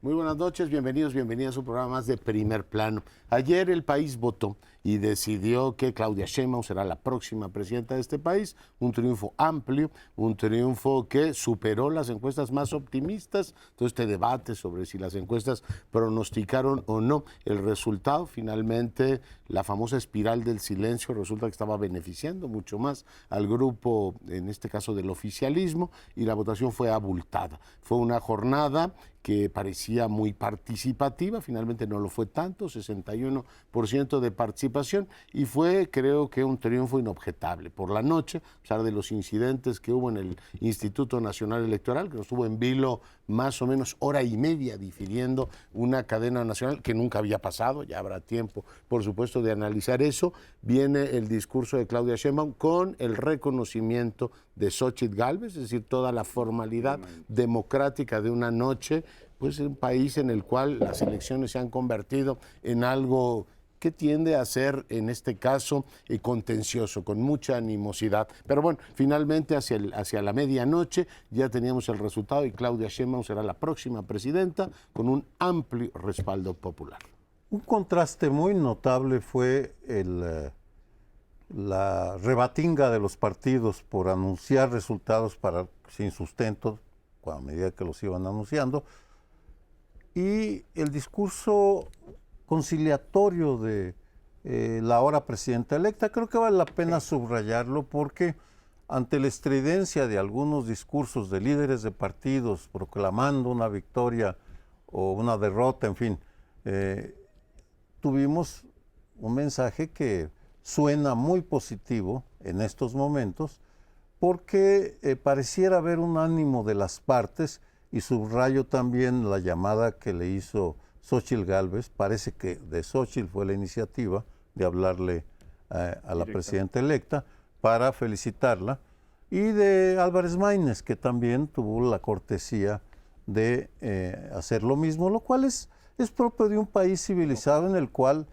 Muy buenas noches, bienvenidos a su programa más de Primer Plano. Ayer el país votó y decidió que Claudia Sheinbaum será la próxima presidenta de este país. Un triunfo amplio, un triunfo que superó las encuestas más optimistas. Todo este debate sobre si las encuestas pronosticaron o no el resultado. Finalmente, la famosa espiral del silencio resulta que estaba beneficiando mucho más al grupo, en este caso del oficialismo, y la votación fue abultada. Fue una jornada que parecía muy participativa, finalmente no lo fue tanto, 61% de participación, y fue, creo que, un triunfo inobjetable. Por la noche, a pesar de los incidentes que hubo en el Instituto Nacional Electoral, que nos tuvo en vilo más o menos hora y media difiriendo una cadena nacional que nunca había pasado, ya habrá tiempo, por supuesto, de analizar eso, viene el discurso de Claudia Sheinbaum con el reconocimiento de Xóchitl Gálvez, es decir, toda la formalidad democrática de una noche, pues un país en el cual las elecciones se han convertido en algo que tiende a ser, en este caso, contencioso, con mucha animosidad. Pero bueno, finalmente hacia la medianoche ya teníamos el resultado y Claudia Sheinbaum será la próxima presidenta con un amplio respaldo popular. Un contraste muy notable fue la rebatinga de los partidos por anunciar resultados sin sustento, a medida que los iban anunciando, y el discurso conciliatorio de la ahora presidenta electa. Creo que vale la pena subrayarlo porque ante la estridencia de algunos discursos de líderes de partidos proclamando una victoria o una derrota, en fin, tuvimos un mensaje que suena muy positivo en estos momentos porque pareciera haber un ánimo de las partes, y subrayo también la llamada que le hizo Xóchitl Gálvez. Parece que de Xóchitl fue la iniciativa de hablarle a la presidenta electa para felicitarla, y de Álvarez Maínez, que también tuvo la cortesía de hacer lo mismo, lo cual es propio de un país civilizado en el cual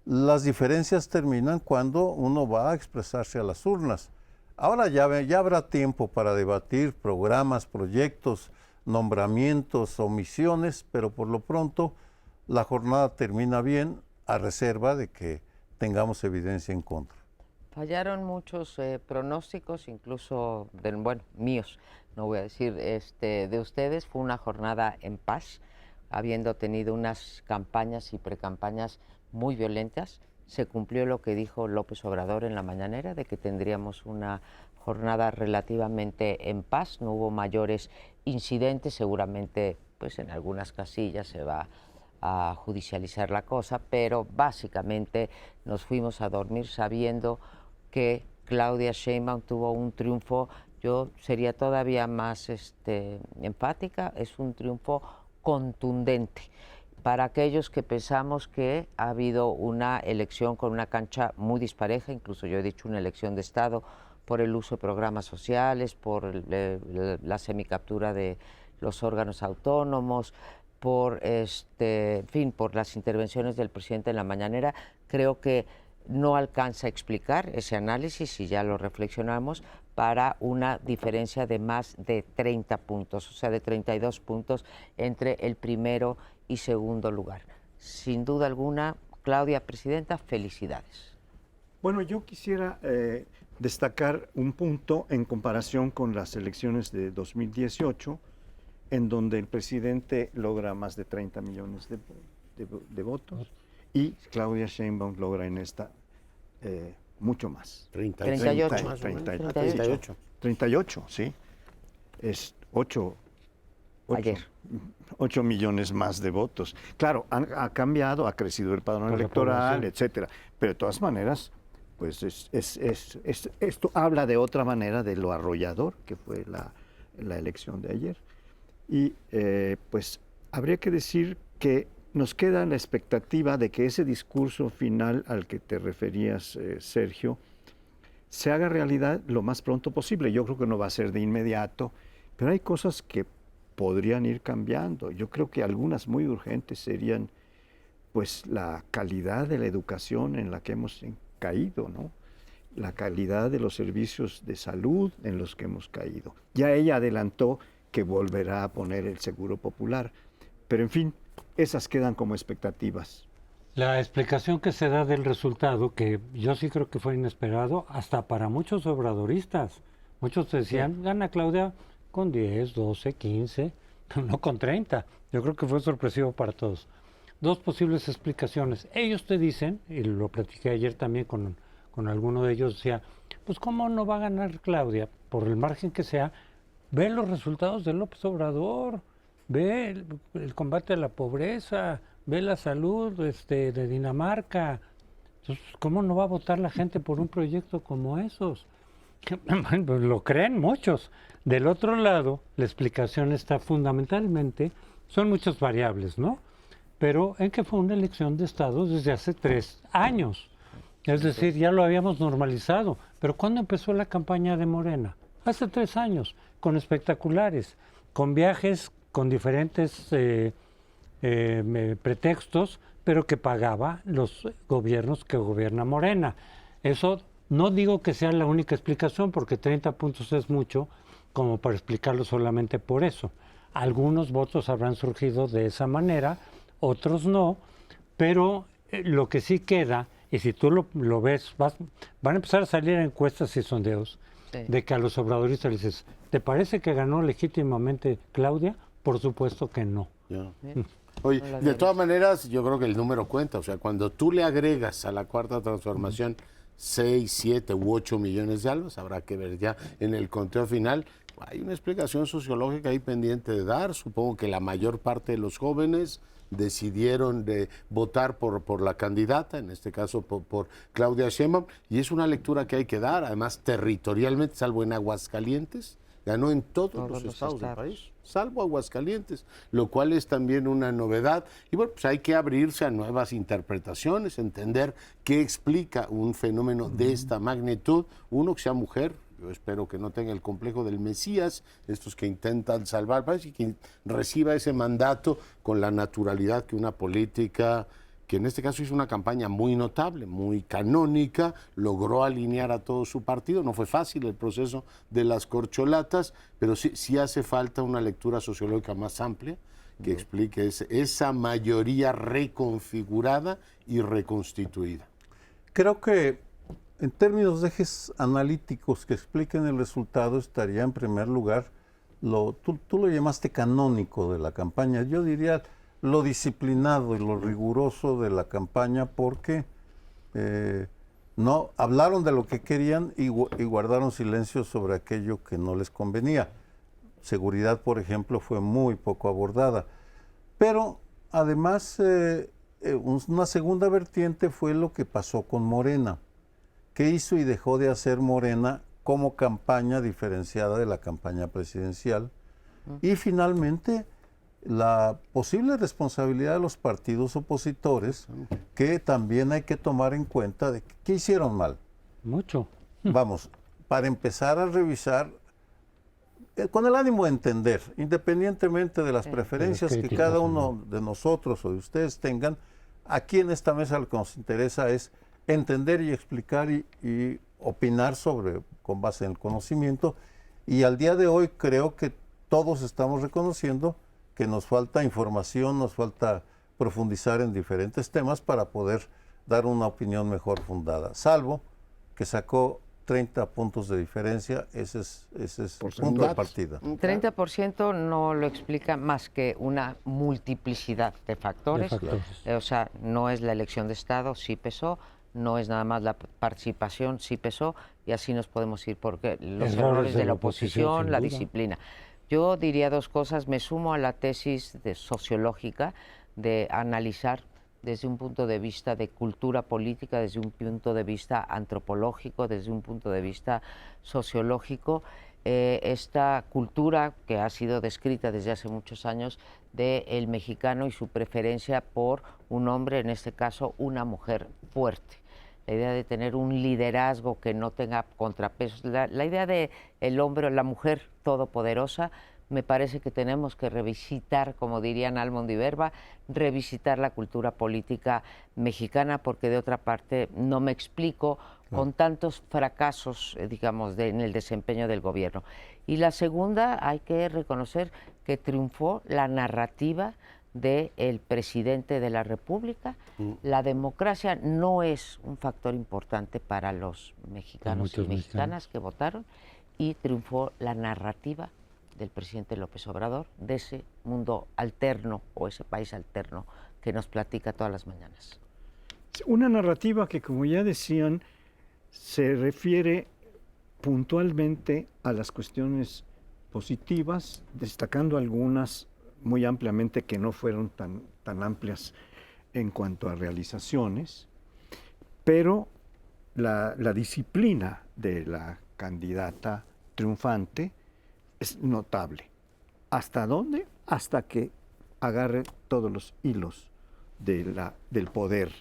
las diferencias terminan cuando uno va a expresarse a las urnas. Ahora ya habrá tiempo para debatir programas, proyectos, nombramientos, omisiones, pero por lo pronto la jornada termina bien, a reserva de que tengamos evidencia en contra. Fallaron muchos pronósticos, incluso míos, no voy a decir de ustedes. Fue una jornada en paz, habiendo tenido unas campañas y precampañas muy violentas. Se cumplió lo que dijo López Obrador en la mañanera, de que tendríamos una jornada relativamente en paz. No hubo mayores incidentes, seguramente pues en algunas casillas se va a judicializar la cosa, pero básicamente nos fuimos a dormir sabiendo que Claudia Sheinbaum tuvo un triunfo. Yo sería todavía más enfática, es un triunfo contundente. Para aquellos que pensamos que ha habido una elección con una cancha muy dispareja, incluso yo he dicho una elección de Estado, por el uso de programas sociales, por la semicaptura de los órganos autónomos, por en fin, por las intervenciones del presidente en la mañanera, creo que no alcanza a explicar ese análisis, y ya lo reflexionamos, para una diferencia de más de 30 puntos, o sea, de 32 puntos entre el primero y segundo lugar. Sin duda alguna, Claudia, presidenta, felicidades. Bueno, yo quisiera destacar un punto en comparación con las elecciones de 2018, en donde el presidente logra más de 30 millones de votos y Claudia Sheinbaum logra en esta mucho más. 38, sí. Es 8 millones más de votos. Claro, ha cambiado, ha crecido el padrón electoral, etcétera. Pero de todas maneras, pues esto habla de otra manera de lo arrollador que fue la elección de ayer. Y pues habría que decir que nos queda la expectativa de que ese discurso final al que te referías, Sergio, se haga realidad lo más pronto posible. Yo creo que no va a ser de inmediato, pero hay cosas que podrían ir cambiando. Yo creo que algunas muy urgentes serían pues la calidad de la educación en la que hemos caído, ¿no? La calidad de los servicios de salud en los que hemos caído. Ya ella adelantó que volverá a poner el seguro popular, Pero en fin, esas quedan como expectativas. La explicación que se da del resultado, que yo sí creo que fue inesperado, hasta para muchos obradoristas. Muchos decían, gana Claudia con 10, 12, 15, no con 30. Yo creo que fue sorpresivo para todos. Dos posibles explicaciones. Ellos te dicen, y lo platiqué ayer también con alguno de ellos, decía, pues ¿cómo no va a ganar Claudia? Por el margen que sea, ve los resultados de López Obrador, ve el combate a la pobreza, ve la salud de Dinamarca. Entonces, ¿cómo no va a votar la gente por un proyecto como esos? Pues lo creen muchos. Del otro lado, la explicación está fundamentalmente, son muchas variables, ¿no? Pero en que fue una elección de Estado desde hace 3 años. Es decir, ya lo habíamos normalizado. Pero ¿cuándo empezó la campaña de Morena? Hace 3 años, con espectaculares, con viajes, con diferentes pretextos, pero que pagaba los gobiernos que gobierna Morena. Eso no digo que sea la única explicación, porque 30 puntos es mucho como para explicarlo solamente por eso. Algunos votos habrán surgido de esa manera, otros no, pero lo que sí queda, y si tú lo ves, van a empezar a salir encuestas y sondeos, sí, de que a los obradoristas les dices, ¿te parece que ganó legítimamente Claudia? Por supuesto que no. Yeah. Oye, de todas maneras, yo creo que el número cuenta. O sea, cuando tú le agregas a la Cuarta Transformación 6, 7 u 8 millones de almas, habrá que ver ya en el conteo final. Hay una explicación sociológica ahí pendiente de dar. Supongo que la mayor parte de los jóvenes decidieron de votar por la candidata, en este caso por Claudia Sheinbaum, y es una lectura que hay que dar. Además, territorialmente, salvo en Aguascalientes, ganó en todos los estados del país, salvo Aguascalientes, lo cual es también una novedad. Y bueno, pues hay que abrirse a nuevas interpretaciones, entender qué explica un fenómeno de esta magnitud. Uno, que sea mujer. Yo espero que no tenga el complejo del Mesías, estos que intentan salvar al país, y que reciba ese mandato con la naturalidad que una política, que en este caso hizo una campaña muy notable, muy canónica, logró alinear a todo su partido. No fue fácil el proceso de las corcholatas, pero sí hace falta una lectura sociológica más amplia que explique esa mayoría reconfigurada y reconstituida. Creo que en términos de ejes analíticos que expliquen el resultado, estaría en primer lugar, tú lo llamaste canónico de la campaña, yo diría lo disciplinado y lo riguroso de la campaña, porque no hablaron de lo que querían y guardaron silencio sobre aquello que no les convenía. Seguridad, por ejemplo, fue muy poco abordada. Pero además, una segunda vertiente fue lo que pasó con Morena. ¿Qué hizo y dejó de hacer Morena como campaña diferenciada de la campaña presidencial? Y finalmente, la posible responsabilidad de los partidos opositores, que también hay que tomar en cuenta de qué hicieron mal. Mucho. Vamos, para empezar a revisar, con el ánimo de entender, independientemente de las preferencias que cada uno de nosotros o de ustedes tengan, aquí en esta mesa lo que nos interesa es entender y explicar y opinar con base en el conocimiento. Y al día de hoy creo que todos estamos reconociendo que nos falta información, nos falta profundizar en diferentes temas para poder dar una opinión mejor fundada. Salvo que sacó 30 puntos de diferencia, ese es punto de partida. 30% no lo explica más que una multiplicidad de factores. O sea, no es la elección de Estado, sí pesó, no es nada más la participación, sí pesó, y así nos podemos ir, porque los errores de la oposición, la disciplina. Yo diría dos cosas, me sumo a la tesis sociológica de analizar desde un punto de vista de cultura política, desde un punto de vista antropológico, desde un punto de vista sociológico, esta cultura que ha sido descrita desde hace muchos años del mexicano y su preferencia por un hombre, en este caso una mujer fuerte. La idea de tener un liderazgo que no tenga contrapesos, la idea de el hombre o la mujer todopoderosa. Me parece que tenemos que revisitar, como dirían Almond y Verba, revisitar la cultura política mexicana, porque de otra parte no me explico con tantos fracasos, digamos, en el desempeño del gobierno. Y la segunda, hay que reconocer que triunfó la narrativa del presidente de la República. La democracia no es un factor importante para los mexicanos y mexicanas que votaron, y triunfó la narrativa del presidente López Obrador de ese mundo alterno o ese país alterno que nos platica todas las mañanas. Una narrativa que, como ya decían, se refiere puntualmente a las cuestiones positivas, destacando algunas muy ampliamente que no fueron tan amplias en cuanto a realizaciones, pero la disciplina de la candidata triunfante es notable. ¿Hasta dónde? Hasta que agarre todos los hilos del poder,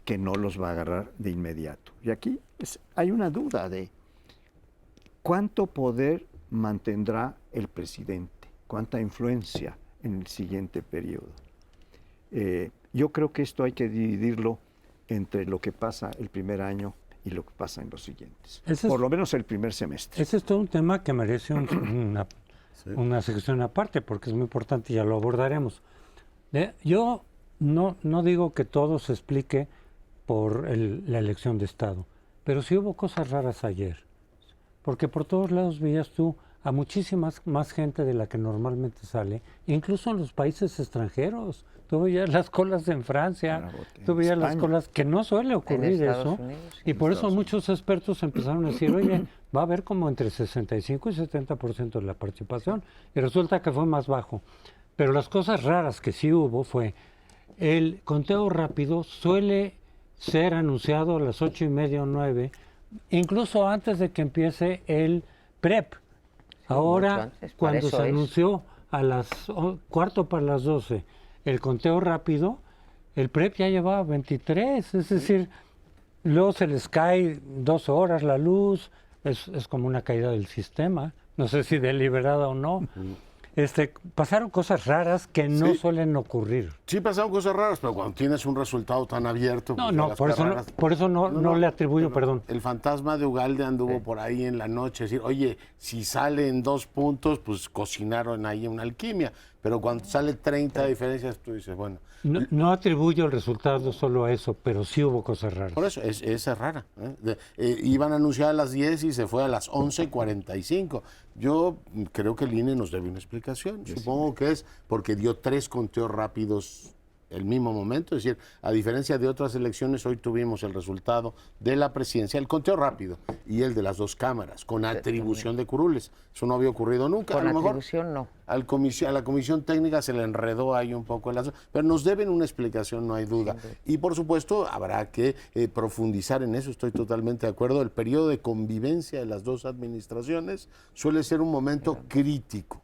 que no los va a agarrar de inmediato. Y aquí hay una duda de cuánto poder mantendrá el presidente, cuánta influencia en el siguiente periodo. Yo creo que esto hay que dividirlo entre lo que pasa el primer año y lo que pasa en los siguientes, por lo menos el primer semestre. Ese es todo un tema que merece una sección aparte, porque es muy importante y ya lo abordaremos. Yo no digo que todo se explique por la elección de Estado, pero sí hubo cosas raras ayer, porque por todos lados veías tú a muchísimas más gente de la que normalmente sale, incluso en los países extranjeros. Tú veías las colas en Francia, tú veías las colas, que no suele ocurrir eso, y por eso muchos expertos empezaron a decir, oye, va a haber como entre 65 y 70% de la participación, y resulta que fue más bajo. Pero las cosas raras que sí hubo fue, el conteo rápido suele ser anunciado a las 8:30 o 9, incluso antes de que empiece el PREP. Ahora, cuando se anunció a las 11:45 el conteo rápido, el PREP ya llevaba 23, es decir, luego se les cae 2 horas la luz, es como una caída del sistema, no sé si deliberada o no. Pasaron cosas raras que no suelen ocurrir. Sí, pasaron cosas raras, pero cuando tienes un resultado tan abierto... Por eso no le atribuyo, perdón. El fantasma de Ugalde anduvo por ahí en la noche, decir, oye, si salen 2 puntos, pues cocinaron ahí una alquimia, pero cuando sale 30 diferencias, tú dices, bueno... No atribuyo el resultado solo a eso, pero sí hubo cosas raras. Por eso, esa es rara. Iban a anunciar a las 10 y se fue a las 11:45. Yo creo que el INE nos debe una explicación. Supongo que es porque dio 3 conteos rápidos el mismo momento, es decir, a diferencia de otras elecciones, hoy tuvimos el resultado de la presidencia, el conteo rápido y el de las 2 cámaras, con atribución de curules. Eso no había ocurrido nunca. Con a lo atribución mejor, no. A la comisión técnica se le enredó ahí un poco el asunto, pero nos deben una explicación, no hay duda. Y por supuesto, habrá que profundizar en eso, estoy totalmente de acuerdo. El periodo de convivencia de las 2 administraciones suele ser un momento crítico.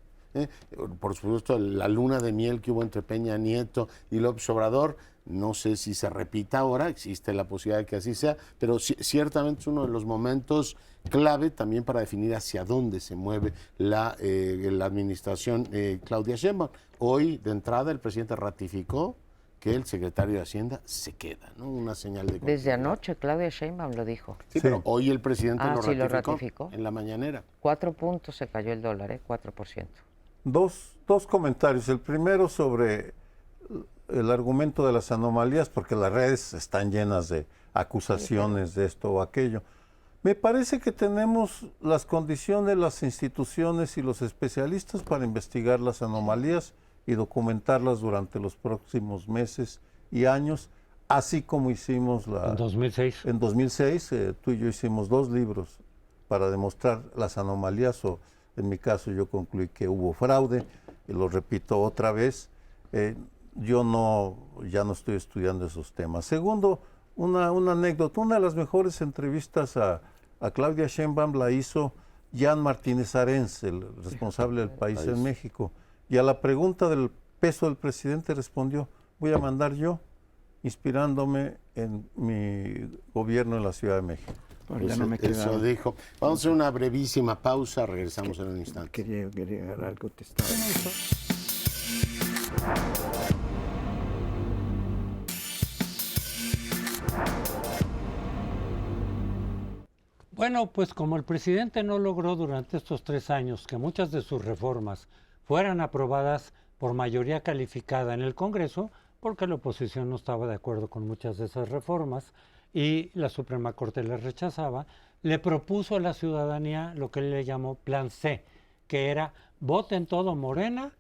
Por supuesto, la luna de miel que hubo entre Peña Nieto y López Obrador, no sé si se repita ahora, existe la posibilidad de que así sea, pero ciertamente es uno de los momentos clave también para definir hacia dónde se mueve la administración Claudia Sheinbaum. Hoy, de entrada, el presidente ratificó que el secretario de Hacienda se queda, ¿no? Una señal de continuidad. Desde anoche Claudia Sheinbaum lo dijo. Sí, pero hoy el presidente lo ratificó en la mañanera. 4 puntos se cayó el dólar, 4%. Dos comentarios. El primero sobre el argumento de las anomalías, porque las redes están llenas de acusaciones de esto o aquello. Me parece que tenemos las condiciones, las instituciones y los especialistas para investigar las anomalías y documentarlas durante los próximos meses y años, así como hicimos en 2006. En 2006 tú y yo hicimos 2 libros para demostrar las anomalías, o en mi caso yo concluí que hubo fraude, y lo repito otra vez, yo ya no estoy estudiando esos temas. Segundo, una anécdota, una de las mejores entrevistas a Claudia Sheinbaum la hizo Jan Martínez Arens, el responsable del País en México, y a la pregunta del peso del presidente respondió, voy a mandar yo, inspirándome en mi gobierno en la Ciudad de México. Pues eso dijo. Vamos a hacer una brevísima pausa, regresamos en un instante. Quería agregar algo, te estaba... Bueno, pues como el presidente no logró durante estos 3 años que muchas de sus reformas fueran aprobadas por mayoría calificada en el Congreso, porque la oposición no estaba de acuerdo con muchas de esas reformas y la Suprema Corte las rechazaba, le propuso a la ciudadanía lo que él le llamó Plan C, que era voten todo Morena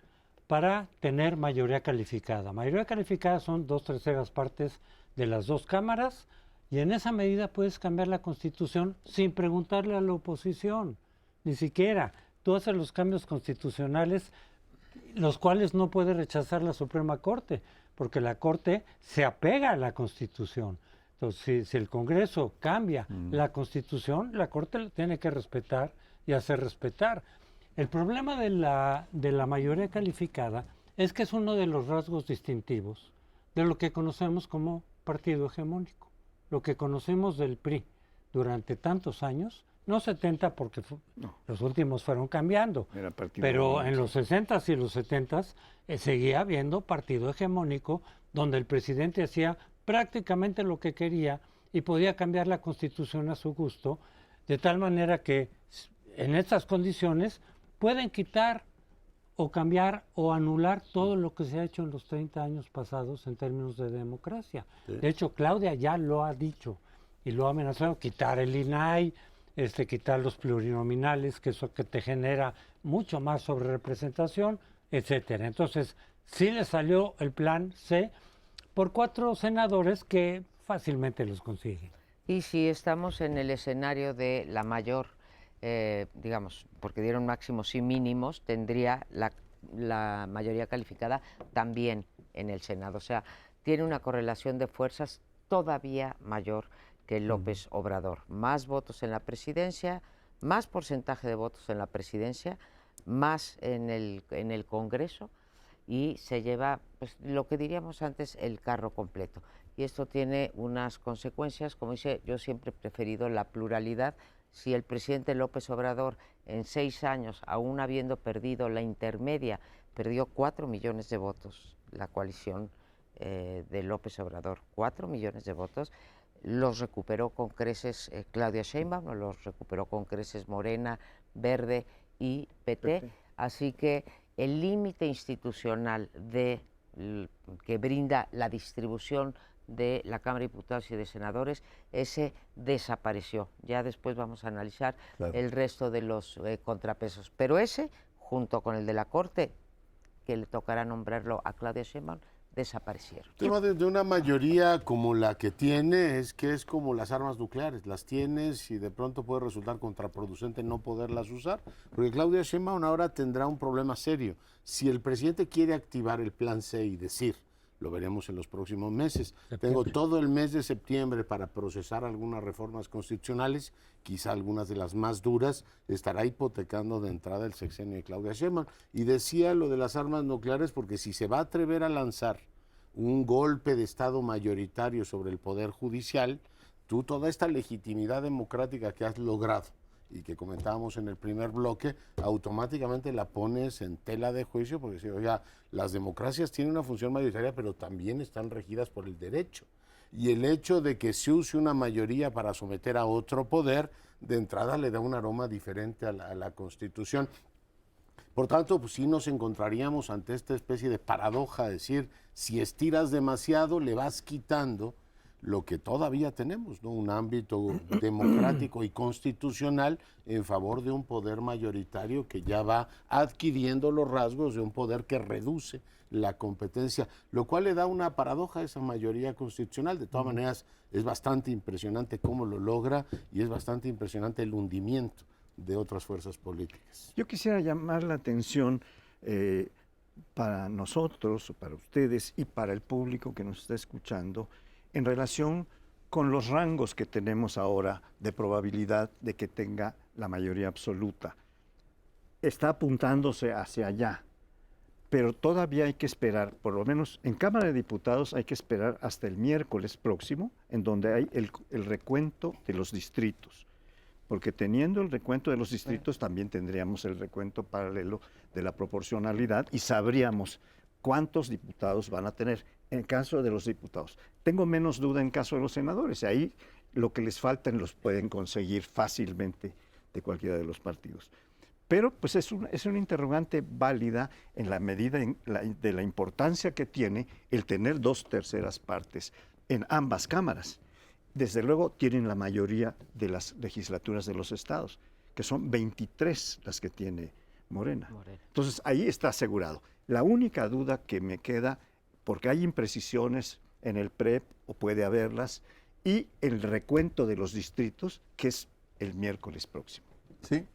para tener mayoría calificada. Mayoría calificada son 2/3 partes de las dos cámaras, y en esa medida puedes cambiar la Constitución sin preguntarle a la oposición, ni siquiera. Tú haces los cambios constitucionales, los cuales no puede rechazar la Suprema Corte, porque la Corte se apega a la Constitución. Entonces, si el Congreso cambia la Constitución, la Corte la tiene que respetar y hacer respetar. El problema de la mayoría calificada es que es uno de los rasgos distintivos de lo que conocemos como partido hegemónico. Lo que conocemos del PRI durante tantos años, no 70 porque los últimos fueron cambiando, pero en los 60s y los 70s seguía habiendo partido hegemónico donde el presidente hacía prácticamente lo que quería y podía cambiar la Constitución a su gusto, de tal manera que en estas condiciones pueden quitar o cambiar o anular todo lo que se ha hecho en los 30 años pasados en términos de democracia. Sí. De hecho, Claudia ya lo ha dicho y lo ha amenazado, quitar el INAI, quitar los plurinominales, que eso que te genera mucho más sobre representación, etcétera. Entonces, sí le salió el plan C por 4 senadores que fácilmente los consiguen. Y si estamos en el escenario de la mayor, digamos, porque dieron máximos y mínimos, tendría la mayoría calificada también en el Senado. O sea, tiene una correlación de fuerzas todavía mayor que López Obrador. Más votos en la presidencia, más porcentaje de votos en la presidencia, más en el Congreso, y se lleva, pues, lo que diríamos antes, el carro completo. Y esto tiene unas consecuencias, como dice, yo siempre he preferido la pluralidad. Si el presidente López Obrador en 6 años, aún habiendo perdido la intermedia, perdió 4 millones de votos, la coalición de López Obrador, 4 millones de votos, los recuperó con creces Claudia Sheinbaum, los recuperó con creces Morena, Verde y PT. Así que el límite institucional que brinda la distribución de la Cámara de Diputados y de Senadores, ese desapareció. Ya después vamos a analizar el resto de los contrapesos. Pero ese, junto con el de la Corte, que le tocará nombrarlo a Claudia Sheinbaum, desaparecieron. El tema de una mayoría como la que tiene es que es como las armas nucleares, las tienes y de pronto puede resultar contraproducente no poderlas usar, porque Claudia Sheinbaum ahora tendrá un problema serio. Si el presidente quiere activar el plan C y decir, lo veremos en los próximos meses, tengo todo el mes de septiembre para procesar algunas reformas constitucionales, quizá algunas de las más duras, estará hipotecando de entrada el sexenio de Claudia Sheinbaum. Y decía lo de las armas nucleares porque si se va a atrever a lanzar un golpe de Estado mayoritario sobre el Poder Judicial, tú toda esta legitimidad democrática que has logrado y que comentábamos en el primer bloque, automáticamente la pones en tela de juicio porque si, oye, las democracias tienen una función mayoritaria, pero también están regidas por el derecho. Y el hecho de que se use una mayoría para someter a otro poder, de entrada le da un aroma diferente a la Constitución. Por tanto, pues sí nos encontraríamos ante esta especie de paradoja, es decir, si estiras demasiado, le vas quitando lo que todavía tenemos, ¿no? Un ámbito democrático y constitucional en favor de un poder mayoritario que ya va adquiriendo los rasgos de un poder que reduce la competencia, lo cual le da una paradoja a esa mayoría constitucional. De todas maneras, es bastante impresionante cómo lo logra y es bastante impresionante el hundimiento de otras fuerzas políticas. Yo quisiera llamar la atención para nosotros, para ustedes y para el público que nos está escuchando, en relación con los rangos que tenemos ahora de probabilidad de que tenga la mayoría absoluta. Está apuntándose hacia allá, pero todavía hay que esperar, por lo menos en Cámara de Diputados hay que esperar hasta el miércoles próximo, en donde hay el recuento de los distritos. Porque teniendo el recuento de los distritos, también tendríamos el recuento paralelo de la proporcionalidad y sabríamos cuántos diputados van a tener. En caso de los diputados. Tengo menos duda en caso de los senadores. Ahí lo que les faltan los pueden conseguir fácilmente de cualquiera de los partidos. Pero pues es una interrogante válida en la medida de la importancia que tiene el tener 2/3 partes en ambas cámaras. Desde luego tienen la mayoría de las legislaturas de los estados, que son 23 las que tiene Morena. Entonces ahí está asegurado. La única duda que me queda, porque hay imprecisiones en el PREP, o puede haberlas, y el recuento de los distritos, que es el miércoles próximo. Sí.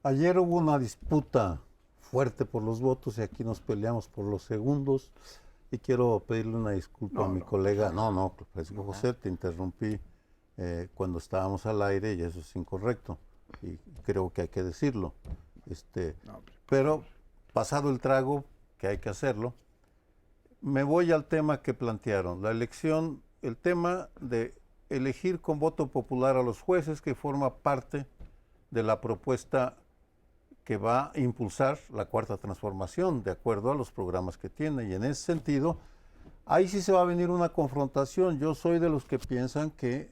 Ayer hubo una disputa fuerte por los votos y aquí nos peleamos por los segundos. Y quiero pedirle una disculpa a mi colega. No, pues, José, te interrumpí cuando estábamos al aire y eso es incorrecto. Y creo que hay que decirlo. Pero pasado el trago, que hay que hacerlo, me voy al tema que plantearon. La elección, el tema de elegir con voto popular a los jueces, que forma parte de la propuesta que va a impulsar la Cuarta Transformación, de acuerdo a los programas que tiene. Y en ese sentido, ahí sí se va a venir una confrontación. Yo soy de los que piensan que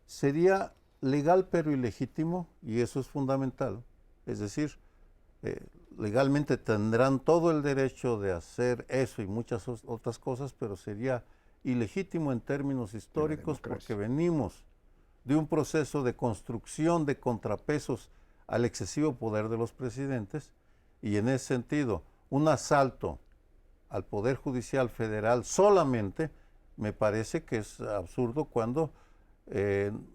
sería legal pero ilegítimo, y eso es fundamental. Es decir, legalmente tendrán todo el derecho de hacer eso y muchas otras cosas, pero sería ilegítimo en términos históricos porque venimos de un proceso de construcción de contrapesos al excesivo poder de los presidentes, y en ese sentido un asalto al Poder Judicial Federal solamente me parece que es absurdo cuando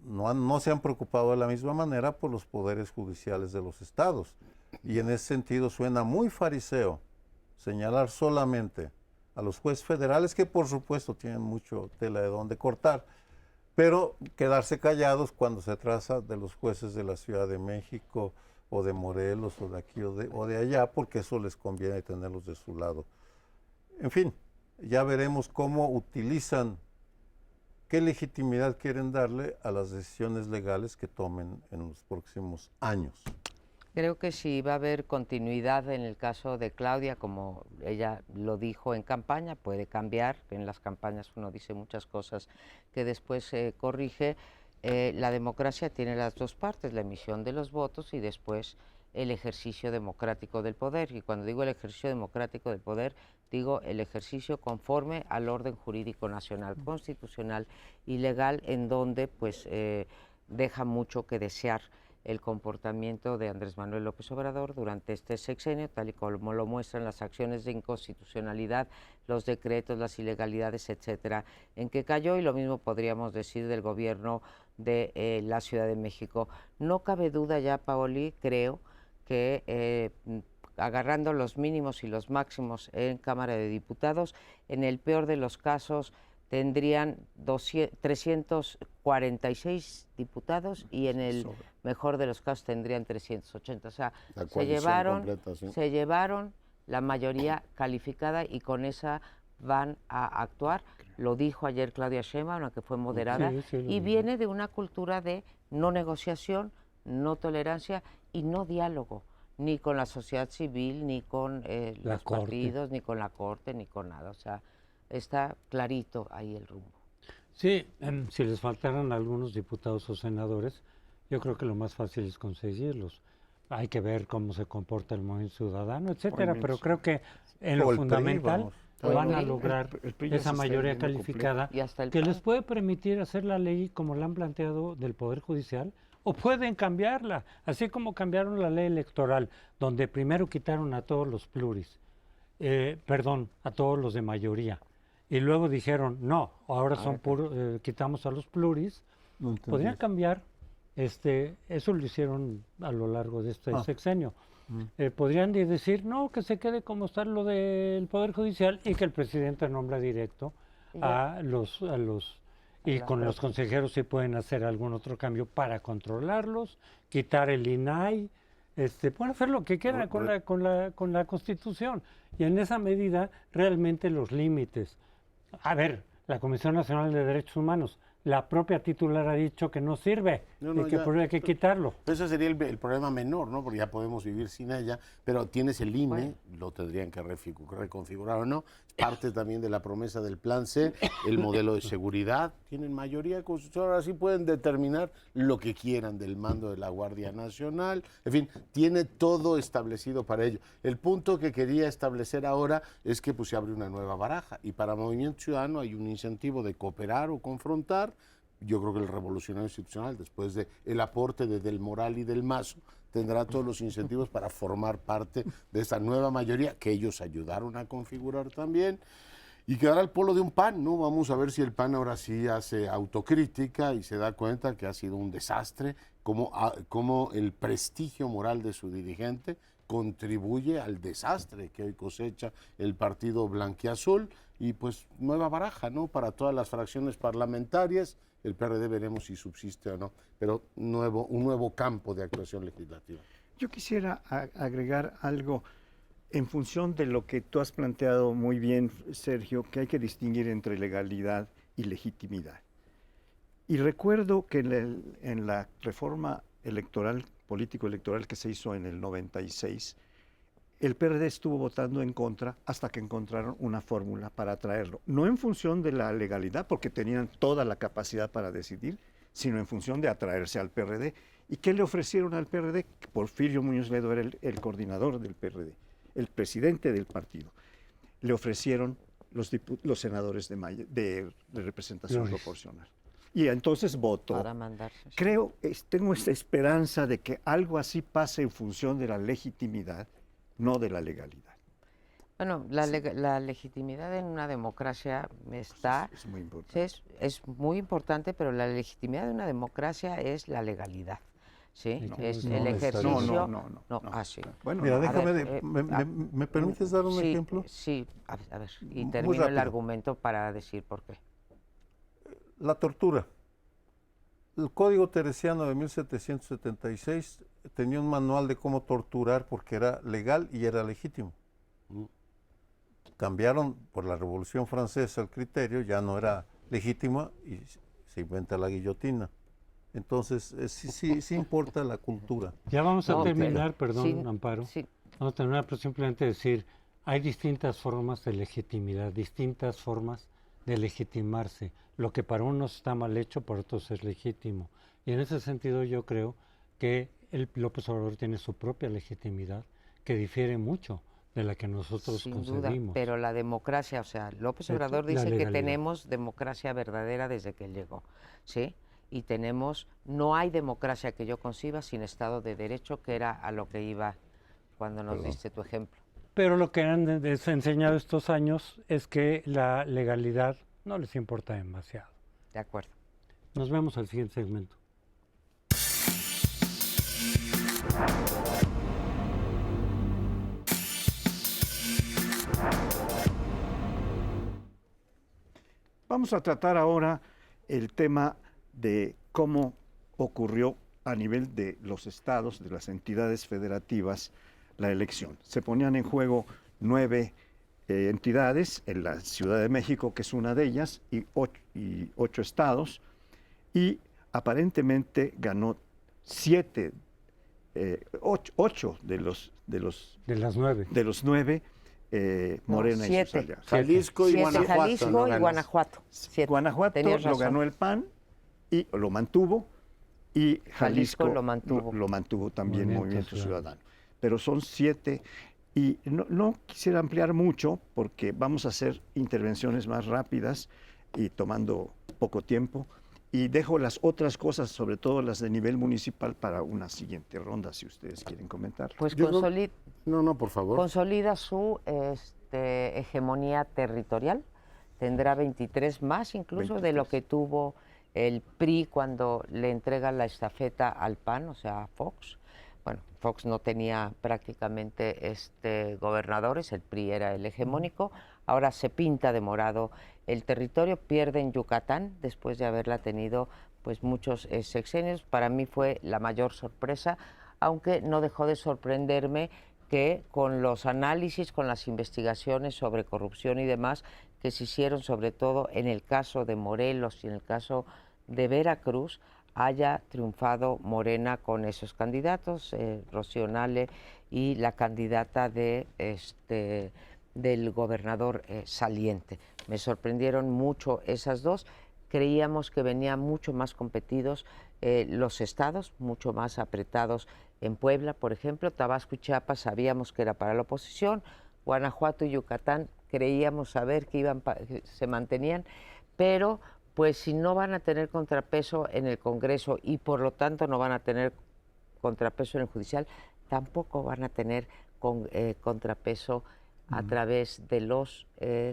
no se han preocupado de la misma manera por los poderes judiciales de los estados, y en ese sentido suena muy fariseo señalar solamente a los jueces federales, que por supuesto tienen mucho tela de donde cortar, pero quedarse callados cuando se trata de los jueces de la Ciudad de México o de Morelos o de aquí o de allá, porque eso les conviene tenerlos de su lado. En fin, ya veremos cómo utilizan, qué legitimidad quieren darle a las decisiones legales que tomen en los próximos años. Creo que si va a haber continuidad en el caso de Claudia, como ella lo dijo en campaña, puede cambiar. En las campañas uno dice muchas cosas que después se corrige. La democracia tiene las dos partes, la emisión de los votos y después el ejercicio democrático del poder. Y cuando digo el ejercicio democrático del poder, digo el ejercicio conforme al orden jurídico nacional, constitucional y legal, en donde pues deja mucho que desear el comportamiento de Andrés Manuel López Obrador durante este sexenio, tal y como lo muestran las acciones de inconstitucionalidad, los decretos, las ilegalidades, etcétera, en que cayó, y lo mismo podríamos decir del gobierno de la Ciudad de México. No cabe duda ya, Paoli, creo que agarrando los mínimos y los máximos en Cámara de Diputados, en el peor de los casos tendrían 346 diputados y en el mejor de los casos tendrían 380. O sea, se llevaron la mayoría calificada y con esa van a actuar. Lo dijo ayer Claudia Sheinbaum, que fue moderada, y viene de una cultura de no negociación, no tolerancia y no diálogo, ni con la sociedad civil, ni con los partidos, ni con la Corte, ni con nada. O sea, está clarito ahí el rumbo. Sí, si les faltaran algunos diputados o senadores, yo creo que lo más fácil es conseguirlos. Hay que ver cómo se comporta el movimiento ciudadano, etcétera, pero creo que en lo fundamental van a lograr esa mayoría calificada que les puede permitir hacer la ley como la han planteado del Poder Judicial, o pueden cambiarla, así como cambiaron la ley electoral, donde primero quitaron a todos los pluris, a todos los de mayoría. Y luego dijeron, no, ahora son puros, quitamos a los pluris. No podrían cambiar, eso lo hicieron a lo largo de este sexenio. Podrían decir, no, que se quede como está lo del Poder Judicial y que el presidente nombra directo a los y con los consejeros sí pueden hacer algún otro cambio para controlarlos, quitar el INAI, pueden hacer lo que quieran con la Constitución. Y en esa medida, realmente los límites. A ver, la Comisión Nacional de Derechos Humanos la propia titular ha dicho que no sirve y que por eso hay que quitarlo. Ese sería el problema menor, ¿no? Porque ya podemos vivir sin ella, pero tienes el INE, lo tendrían que reconfigurar o no. Parte también de la promesa del Plan C, el modelo de seguridad. Tienen mayoría constitucional, ahora sí pueden determinar lo que quieran del mando de la Guardia Nacional. En fin, tiene todo establecido para ello. El punto que quería establecer ahora es que pues, se abre una nueva baraja y para Movimiento Ciudadano hay un incentivo de cooperar o confrontar. Yo creo que el revolucionario institucional, después del aporte de Del Moral y del Mazo, tendrá todos los incentivos para formar parte de esta nueva mayoría que ellos ayudaron a configurar también. Y quedará el polo de un PAN, ¿no? Vamos a ver si el PAN ahora sí hace autocrítica y se da cuenta que ha sido un desastre, como el prestigio moral de su dirigente contribuye al desastre que hoy cosecha el partido blanquiazul y pues nueva baraja, ¿no? Para todas las fracciones parlamentarias, el PRD veremos si subsiste o no, pero un nuevo campo de actuación legislativa. Yo quisiera agregar algo en función de lo que tú has planteado muy bien, Sergio, que hay que distinguir entre legalidad y legitimidad. Y recuerdo que en la reforma electoral, político-electoral que se hizo en el 96, el PRD estuvo votando en contra hasta que encontraron una fórmula para traerlo. No en función de la legalidad, porque tenían toda la capacidad para decidir, sino en función de atraerse al PRD. ¿Y qué le ofrecieron al PRD? Porfirio Muñoz Ledo era el coordinador del PRD, el presidente del partido. Le ofrecieron los senadores de representación proporcional. Y entonces votó. Para mandarse. Creo, tengo esta esperanza de que algo así pase en función de la legitimidad, no de la legalidad. Bueno, la legitimidad en una democracia está... Es muy importante. Es muy importante, pero la legitimidad de una democracia es la legalidad. ¿Sí? No, es no, el ejercicio... No. Sí. Bueno, Mira, déjame, ver, ¿me permites dar un sí, ejemplo? Sí, a ver, y Muy termino el rápido. argumento para decir por qué. La tortura. El Código Teresiano de 1776 tenía un manual de cómo torturar porque era legal y era legítimo. Cambiaron por la Revolución Francesa el criterio, ya no era legítimo y se inventa la guillotina. Entonces, sí importa la cultura. Ya vamos a No, terminar, perdón, sí, Amparo. sí. Vamos a terminar, pero simplemente decir, hay distintas formas de legitimidad, distintas formas de legitimarse. Lo que para unos está mal hecho, para otros es legítimo. Y en ese sentido yo creo que el López Obrador tiene su propia legitimidad, que difiere mucho de la que nosotros Sin concebimos. duda, pero la democracia, o sea, López Obrador La dice que legalidad. tenemos democracia verdadera desde que él llegó, ¿sí? Y no hay democracia que yo conciba sin Estado de Derecho, que era a lo que iba cuando nos diste tu ejemplo. Pero lo que han enseñado estos años es que la legalidad no les importa demasiado. De acuerdo. Nos vemos al siguiente segmento. vamos a tratar ahora el tema de cómo ocurrió a nivel de los estados, de las entidades federativas, la elección. Se ponían en juego 9 entidades, en la Ciudad de México, que es una de ellas, y 8 estados, y aparentemente ganó 8 de los De las 9. de los 9 Morena y sus 7. aliados. Jalisco y 7, Guanajuato. Jalisco ¿no? y Ganas. Guanajuato. 7. Guanajuato Tenías lo razón. ganó el PAN y lo mantuvo, y Jalisco lo mantuvo. lo mantuvo también Movimiento Movimiento Ciudadano. Pero son 7 y no quisiera ampliar mucho porque vamos a hacer intervenciones más rápidas y tomando poco tiempo. Y dejo las otras cosas, sobre todo las de nivel municipal, para una siguiente ronda, si ustedes quieren comentar. Pues Yo no- No, por favor. consolida su hegemonía territorial. Tendrá 23 más incluso de lo 23. que tuvo el PRI cuando le entrega la estafeta al PAN, o sea, a Fox. Bueno, Fox no tenía prácticamente gobernadores, el PRI era el hegemónico. Ahora se pinta de morado el territorio, pierde en Yucatán después de haberla tenido pues muchos sexenios. Para mí fue la mayor sorpresa, aunque no dejó de sorprenderme que con los análisis, con las investigaciones sobre corrupción y demás que se hicieron, sobre todo en el caso de Morelos y en el caso de Veracruz haya triunfado Morena con esos candidatos, Rocío Nale y la candidata del gobernador saliente. Me sorprendieron mucho esas dos. Creíamos que venían mucho más competidos los estados, mucho más apretados en Puebla, por ejemplo. Tabasco y Chiapas sabíamos que era para la oposición. Guanajuato y Yucatán creíamos saber que se mantenían, pero pues si no van a tener contrapeso en el Congreso y por lo tanto no van a tener contrapeso en el judicial, tampoco van a tener contrapeso a través de los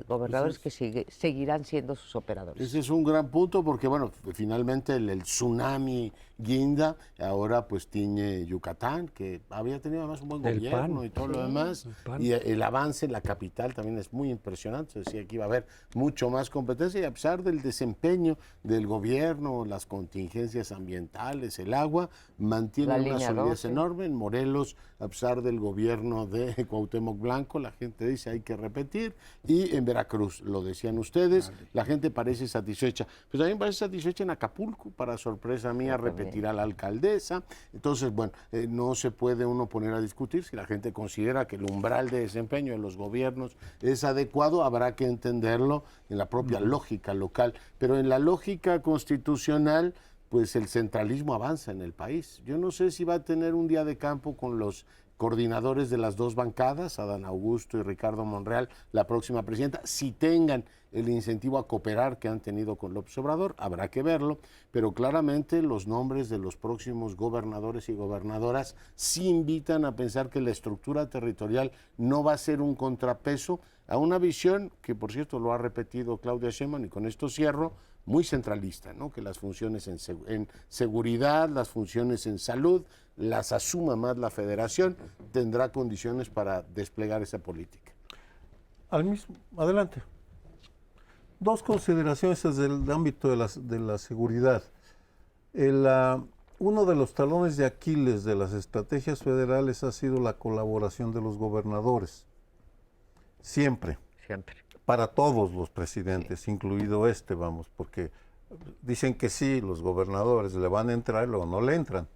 gobernadores que seguirán siendo sus operadores. Ese es un gran punto porque, bueno, finalmente el tsunami guinda, ahora pues tiñe Yucatán, que había tenido además un buen gobierno y todo lo demás, y el avance en la capital también es muy impresionante. Se decía que iba a haber mucho más competencia y a pesar del desempeño del gobierno, las contingencias ambientales, el agua, mantiene una solidez enorme. En Morelos, a pesar del gobierno de Cuauhtémoc Blanco, la gente dice hay que repetir, y en Veracruz, lo decían ustedes, la gente parece satisfecha, pero también parece satisfecha en Acapulco, para sorpresa mía, repetirá la alcaldesa. Entonces, bueno, no se puede uno poner a discutir si la gente considera que el umbral de desempeño de los gobiernos es adecuado, habrá que entenderlo en la propia lógica local, pero en la lógica constitucional, pues el centralismo avanza en el país. Yo no sé si va a tener un día de campo con los coordinadores de las dos bancadas, Adán Augusto y Ricardo Monreal, la próxima presidenta, si tengan el incentivo a cooperar que han tenido con López Obrador, habrá que verlo, pero claramente los nombres de los próximos gobernadores y gobernadoras sí invitan a pensar que la estructura territorial no va a ser un contrapeso a una visión que, por cierto, lo ha repetido Claudia Sheinbaum, y con esto cierro, muy centralista, ¿no? Que las funciones en seguridad, las funciones en salud, las asuma más la Federación, tendrá condiciones para desplegar esa política. Adelante. Dos consideraciones desde el ámbito de la seguridad. Uno de los talones de Aquiles de las estrategias federales ha sido la colaboración de los gobernadores. Siempre. Siempre. Para todos los presidentes, incluido vamos, porque dicen que sí, los gobernadores le van a entrar y luego no le entran.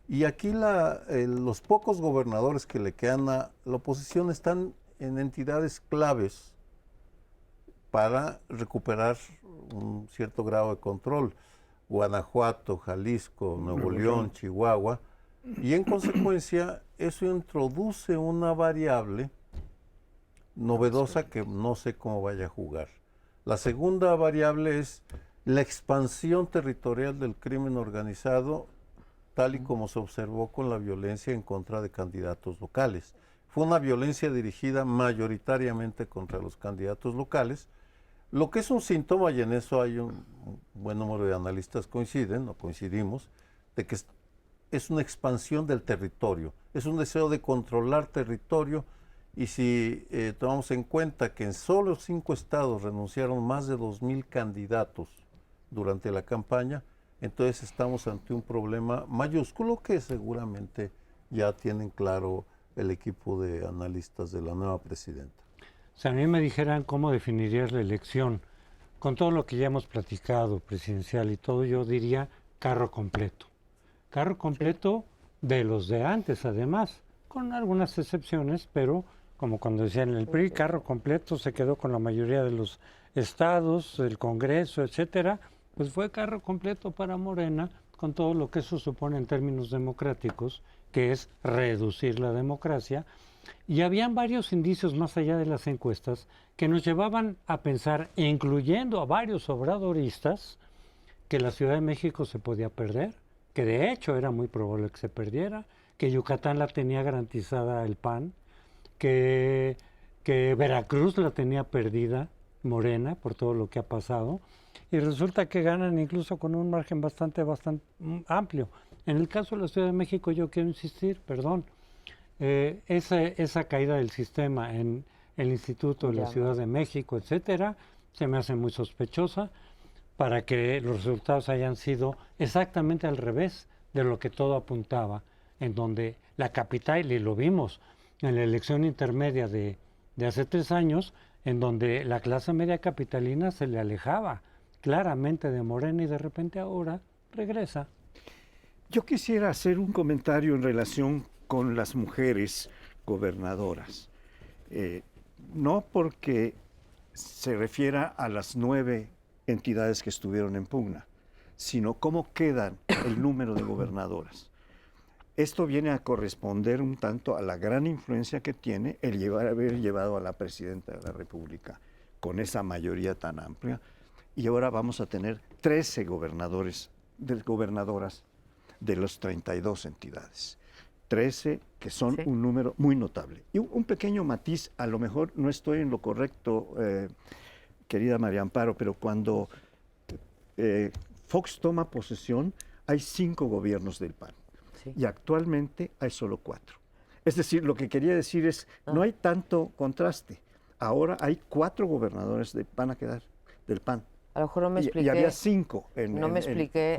Y aquí los pocos gobernadores que le quedan a la oposición están en entidades claves para recuperar un cierto grado de control. Guanajuato, Jalisco, Nuevo León, Chihuahua, y en consecuencia eso introduce una variable novedosa que no sé cómo vaya a jugar. La segunda variable es la expansión territorial del crimen organizado, tal y como se observó con la violencia en contra de candidatos locales. Fue una violencia dirigida mayoritariamente contra los candidatos locales, lo que es un síntoma, y en eso hay un buen número de analistas coincidimos, de que es una expansión del territorio, es un deseo de controlar territorio. Y si tomamos en cuenta que en solo 5 estados renunciaron más de 2,000 candidatos durante la campaña, entonces estamos ante un problema mayúsculo que seguramente ya tienen claro el equipo de analistas de la nueva presidenta. Si a mí me dijeran cómo definirías la elección, con todo lo que ya hemos platicado, presidencial y todo, yo diría carro completo. Carro completo de los de antes, además, con algunas excepciones, pero como cuando decían el PRI, carro completo, se quedó con la mayoría de los estados, el Congreso, etcétera, pues fue carro completo para Morena, con todo lo que eso supone en términos democráticos, que es reducir la democracia. Y habían varios indicios más allá de las encuestas que nos llevaban a pensar, incluyendo a varios obradoristas, que la Ciudad de México se podía perder, que de hecho era muy probable que se perdiera, que Yucatán la tenía garantizada el PAN, que Veracruz la tenía perdida Morena por todo lo que ha pasado, y resulta que ganan incluso con un margen bastante amplio. En el caso de la Ciudad de México yo quiero insistir, esa caída del sistema en el Instituto de la Ciudad de México, etcétera, se me hace muy sospechosa para que los resultados hayan sido exactamente al revés de lo que todo apuntaba, en donde la capital, y lo vimos en la elección intermedia de hace 3 años, en donde la clase media capitalina se le alejaba claramente de Morena y de repente ahora regresa. Yo quisiera hacer un comentario en relación con las mujeres gobernadoras. No porque se refiera a las 9 entidades que estuvieron en pugna, sino cómo quedan el número de gobernadoras. Esto viene a corresponder un tanto a la gran influencia que tiene el haber llevado a la presidenta de la República con esa mayoría tan amplia, y ahora vamos a tener 13 gobernadoras de las 32 entidades. 13 que son un número muy notable. Y un pequeño matiz, a lo mejor no estoy en lo correcto, querida María Amparo, pero cuando Fox toma posesión, hay 5 gobiernos del PAN. Sí. Y actualmente hay solo 4. Es decir, lo que quería decir es, no hay tanto contraste. Ahora hay 4 gobernadores del PAN a quedar, del PAN. A lo mejor no me expliqué. Y había 5. No me expliqué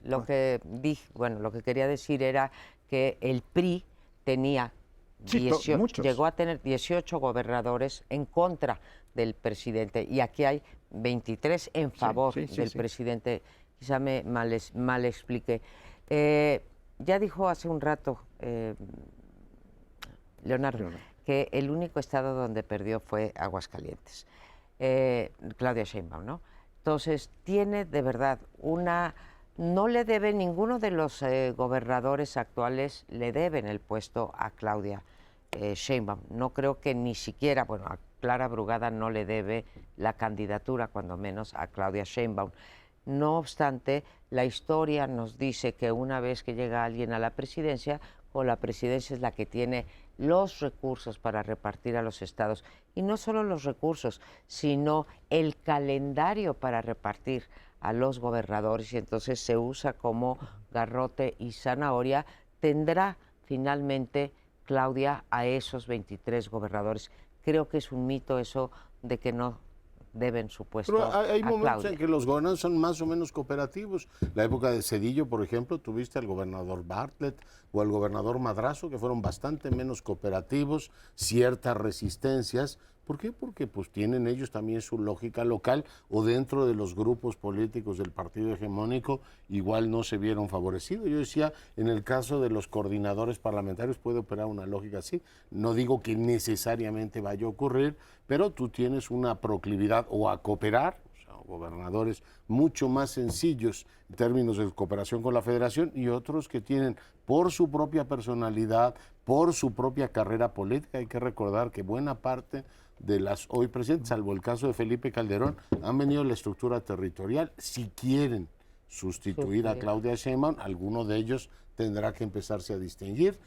lo que dije. Bueno, lo que quería decir era que el PRI tenía 18, llegó a tener 18 gobernadores en contra del presidente y aquí hay 23 en favor del presidente. Quizá me mal expliqué. Ya dijo hace un rato Leonardo que el único estado donde perdió fue Aguascalientes. Claudia Sheinbaum, ¿no? Entonces, tiene de verdad no le debe, ninguno de los gobernadores actuales le deben el puesto a Claudia Sheinbaum. No creo que ni siquiera, bueno, a Clara Brugada no le debe la candidatura, cuando menos a Claudia Sheinbaum. No obstante, la historia nos dice que una vez que llega alguien a la presidencia, o la presidencia es la que tiene los recursos para repartir a los estados, y no solo los recursos, sino el calendario para repartir a los gobernadores, y entonces se usa como garrote y zanahoria. Tendrá finalmente Claudia a esos 23 gobernadores. Creo que es un mito eso de que no deben su puesto Pero hay a momentos Claudia. en que los gobernadores son más o menos cooperativos. La época de Zedillo, por ejemplo, tuviste al gobernador Bartlett o al gobernador Madrazo, que fueron bastante menos cooperativos, ciertas resistencias. ¿Por qué? Porque pues tienen ellos también su lógica local, o dentro de los grupos políticos del partido hegemónico igual no se vieron favorecidos. Yo decía, en el caso de los coordinadores parlamentarios puede operar una lógica así. No digo que necesariamente vaya a ocurrir, pero tú tienes una proclividad o a cooperar, o sea, gobernadores mucho más sencillos en términos de cooperación con la federación, y otros que tienen por su propia personalidad, por su propia carrera política. Hay que recordar que buena parte de las hoy presentes, salvo el caso de Felipe Calderón, han venido la estructura territorial. Si quieren sustituir a Claudia Sheinbaum, alguno de ellos tendrá que empezarse a distinguir.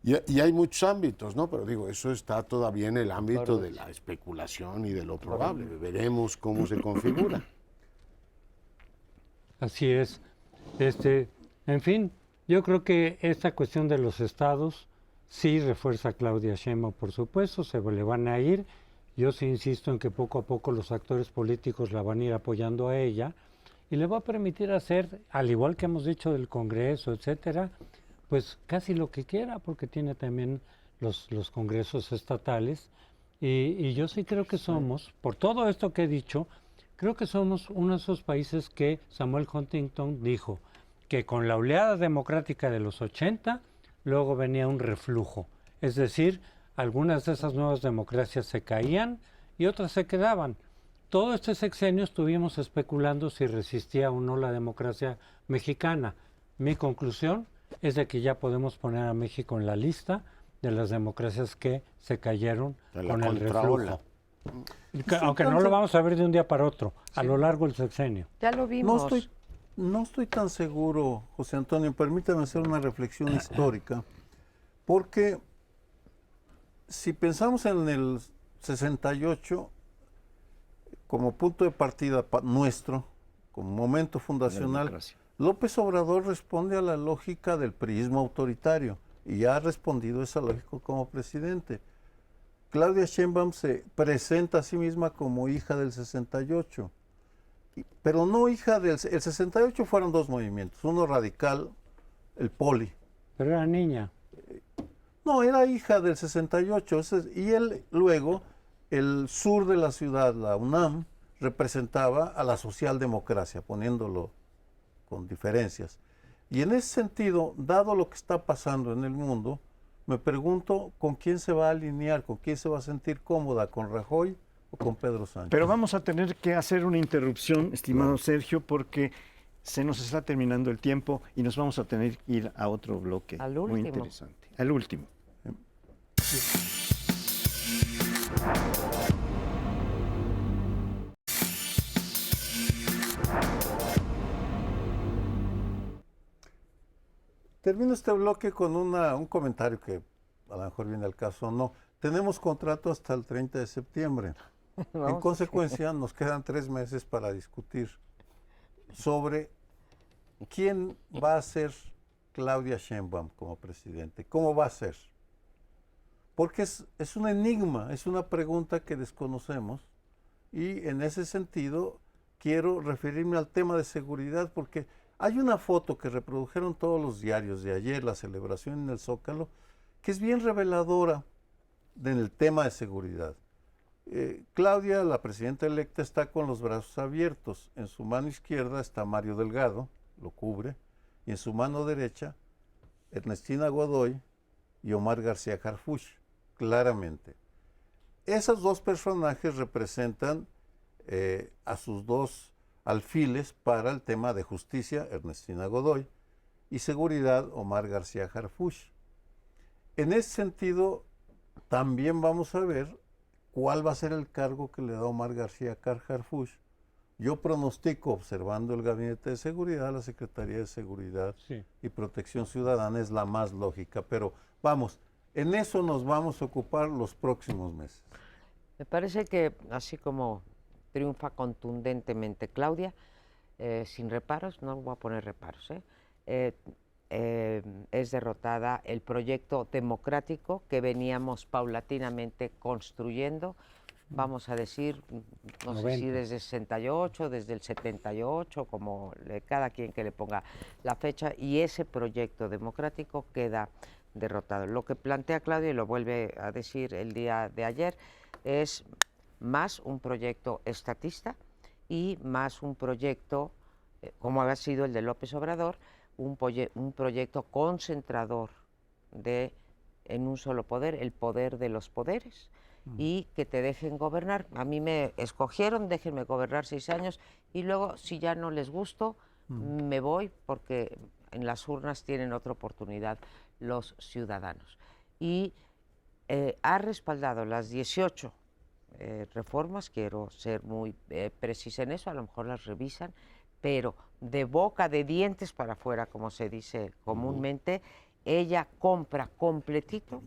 Y hay muchos ámbitos, ¿no? Pero digo, eso está todavía en el ámbito de la especulación y de lo probable. Veremos cómo se configura. Así es. En fin, yo creo que esta cuestión de los estados sí refuerza a Claudia Sheinbaum, por supuesto, se le van a ir. Yo sí insisto en que poco a poco los actores políticos la van a ir apoyando a ella y le va a permitir hacer, al igual que hemos dicho del Congreso, etcétera, pues casi lo que quiera, porque tiene también los congresos estatales. Y yo sí creo que somos, por todo esto que he dicho, creo que somos uno de esos países que Samuel Huntington dijo que con la oleada democrática de los 80, luego venía un reflujo. Es decir, algunas de esas nuevas democracias se caían y otras se quedaban. Todo este sexenio estuvimos especulando si resistía o no la democracia mexicana. Mi conclusión es de que ya podemos poner a México en la lista de las democracias que se cayeron con el reflujo. Aunque no lo vamos a ver de un día para otro, a lo largo del sexenio. Ya lo vimos. No estoy tan seguro, José Antonio, permítame hacer una reflexión histórica, porque si pensamos en el 68 como punto de partida nuestro, como momento fundacional, López Obrador responde a la lógica del priismo autoritario y ha respondido a esa lógica como presidente. Claudia Sheinbaum se presenta a sí misma como hija del 68, pero no hija del... El 68 fueron dos movimientos, uno radical, el Poli. Pero era niña. No, era hija del 68, y él luego, el sur de la ciudad, la UNAM, representaba a la socialdemocracia, poniéndolo con diferencias. Y en ese sentido, dado lo que está pasando en el mundo, me pregunto con quién se va a alinear, con quién se va a sentir cómoda, con Rajoy o con Pedro Sánchez. Pero vamos a tener que hacer una interrupción, estimado Sergio, porque se nos está terminando el tiempo y nos vamos a tener que ir a otro bloque Al muy último. interesante. Al último. Termino este bloque con un comentario que a lo mejor viene al caso o no. Tenemos contrato hasta el 30 de septiembre. En consecuencia, nos quedan 3 meses para discutir sobre quién va a ser Claudia Sheinbaum como presidente. ¿Cómo va a ser? Porque es un enigma, es una pregunta que desconocemos y en ese sentido quiero referirme al tema de seguridad porque hay una foto que reprodujeron todos los diarios de ayer, la celebración en el Zócalo, que es bien reveladora del tema de seguridad. Claudia, la presidenta electa, está con los brazos abiertos. En su mano izquierda está Mario Delgado, lo cubre, y en su mano derecha Ernestina Godoy y Omar García Harfuch, claramente. Esos dos personajes representan a sus dos alfiles para el tema de justicia, Ernestina Godoy, y seguridad, Omar García Harfuch. En ese sentido, también vamos a ver cuál va a ser el cargo que le da Omar García Harfuch. Yo pronostico, observando el Gabinete de Seguridad, la Secretaría de Seguridad y Protección Ciudadana es la más lógica, pero vamos, en eso nos vamos a ocupar los próximos meses. Me parece que así como triunfa contundentemente Claudia, sin reparos, no voy a poner reparos, es derrotada el proyecto democrático que veníamos paulatinamente construyendo, vamos a decir, no 90. sé si desde el 68, desde el 78, como cada quien que le ponga la fecha, y ese proyecto democrático queda derrotado. Lo que plantea Claudia, y lo vuelve a decir el día de ayer, es más un proyecto estatista y más un proyecto, como ha sido el de López Obrador, un proyecto concentrador en un solo poder, el poder de los poderes, y que te dejen gobernar. A mí me escogieron, déjenme gobernar 6 años, y luego, si ya no les gusto, me voy, porque en las urnas tienen otra oportunidad los ciudadanos. Y ha respaldado las 18 reformas, quiero ser muy precisa en eso, a lo mejor las revisan, pero de boca, de dientes para afuera, como se dice comúnmente, ella compra completito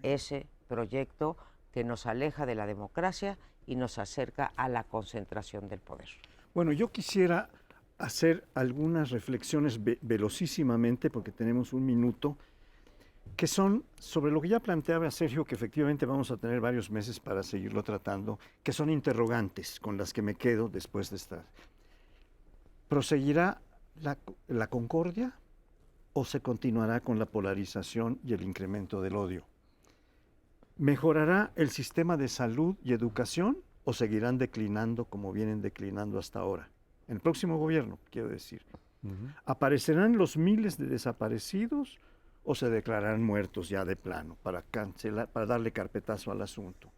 ese proyecto que nos aleja de la democracia y nos acerca a la concentración del poder. Bueno, yo quisiera hacer algunas reflexiones velocísimamente, porque tenemos 1 minuto, que son sobre lo que ya planteaba Sergio, que efectivamente vamos a tener varios meses para seguirlo tratando, que son interrogantes con las que me quedo después de estar. ¿Proseguirá la concordia o se continuará con la polarización y el incremento del odio? ¿Mejorará el sistema de salud y educación o seguirán declinando como vienen declinando hasta ahora? En el próximo gobierno, quiero decir. ¿Aparecerán los miles de desaparecidos o se declararán muertos ya de plano para cancelar, para darle carpetazo al asunto?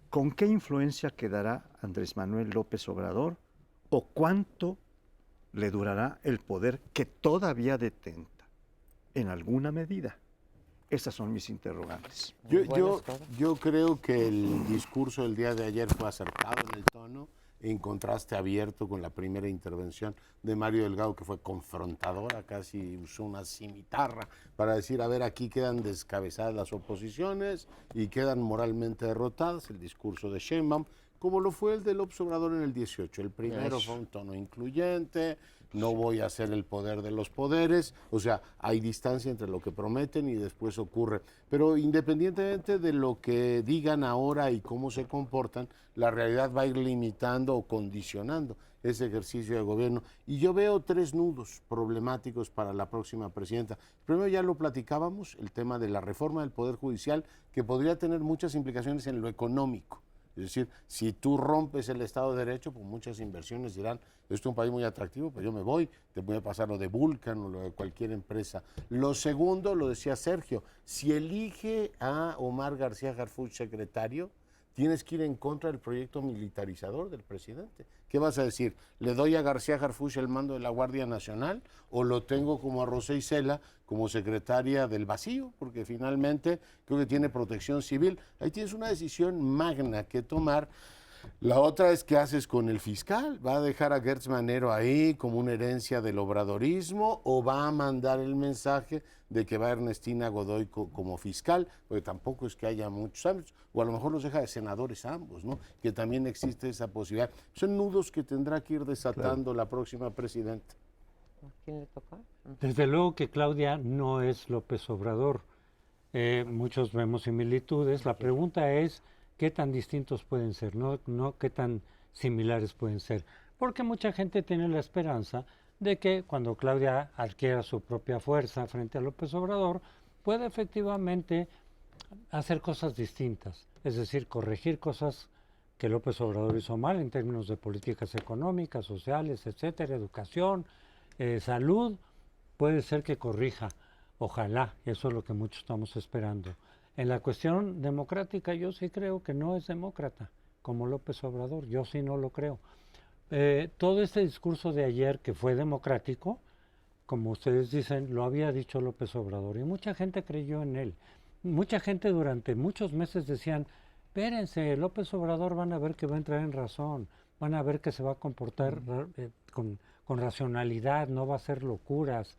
¿Con qué influencia quedará Andrés Manuel López Obrador o cuánto le durará el poder que todavía detenta en alguna medida? Esas son mis interrogantes. Yo creo que el discurso del día de ayer fue acertado en el tono, en contraste abierto con la primera intervención de Mario Delgado, que fue confrontadora, casi usó una cimitarra para decir, a ver, aquí quedan descabezadas las oposiciones y quedan moralmente derrotadas. El discurso de Sheinbaum, como lo fue el del López Obrador en el 18. El primero fue un tono incluyente, no voy a hacer el poder de los poderes, o sea, hay distancia entre lo que prometen y después ocurre. Pero independientemente de lo que digan ahora y cómo se comportan, la realidad va a ir limitando o condicionando ese ejercicio de gobierno. Y yo veo 3 nudos problemáticos para la próxima presidenta. Primero, ya lo platicábamos, el tema de la reforma del Poder Judicial, que podría tener muchas implicaciones en lo económico. Es decir, si tú rompes el Estado de Derecho, pues muchas inversiones dirán, esto es un país muy atractivo, pues yo me voy, te voy a pasar lo de Vulcan o lo de cualquier empresa. Lo segundo, lo decía Sergio, si elige a Omar García Harfuch secretario, tienes que ir en contra del proyecto militarizador del presidente. ¿Qué vas a decir? ¿Le doy a García Harfuch el mando de la Guardia Nacional o lo tengo como a Rosa Isela como secretaria del vacío? Porque finalmente creo que tiene protección civil. Ahí tienes una decisión magna que tomar. La otra es qué haces con el fiscal. ¿Va a dejar a Gertz Manero ahí como una herencia del obradorismo o va a mandar el mensaje de que va Ernestina Godoy como fiscal? Porque tampoco es que haya muchos ámbitos. O a lo mejor los deja de senadores ambos, ¿no? Que también existe esa posibilidad. Son nudos que tendrá que ir desatando la próxima presidenta. ¿A quién le toca? Desde luego que Claudia no es López Obrador. Muchos vemos similitudes. La pregunta es qué tan distintos pueden ser, no qué tan similares pueden ser. Porque mucha gente tiene la esperanza de que cuando Claudia adquiera su propia fuerza frente a López Obrador, pueda efectivamente hacer cosas distintas. Es decir, corregir cosas que López Obrador hizo mal en términos de políticas económicas, sociales, etcétera, educación, salud, puede ser que corrija. Ojalá, eso es lo que muchos estamos esperando. En la cuestión democrática yo sí creo que no es demócrata, como López Obrador, yo sí no lo creo. Todo este discurso de ayer que fue democrático, como ustedes dicen, lo había dicho López Obrador y mucha gente creyó en él. Mucha gente durante muchos meses decían, espérense, López Obrador van a ver que va a entrar en razón, van a ver que se va a comportar con racionalidad, no va a hacer locuras,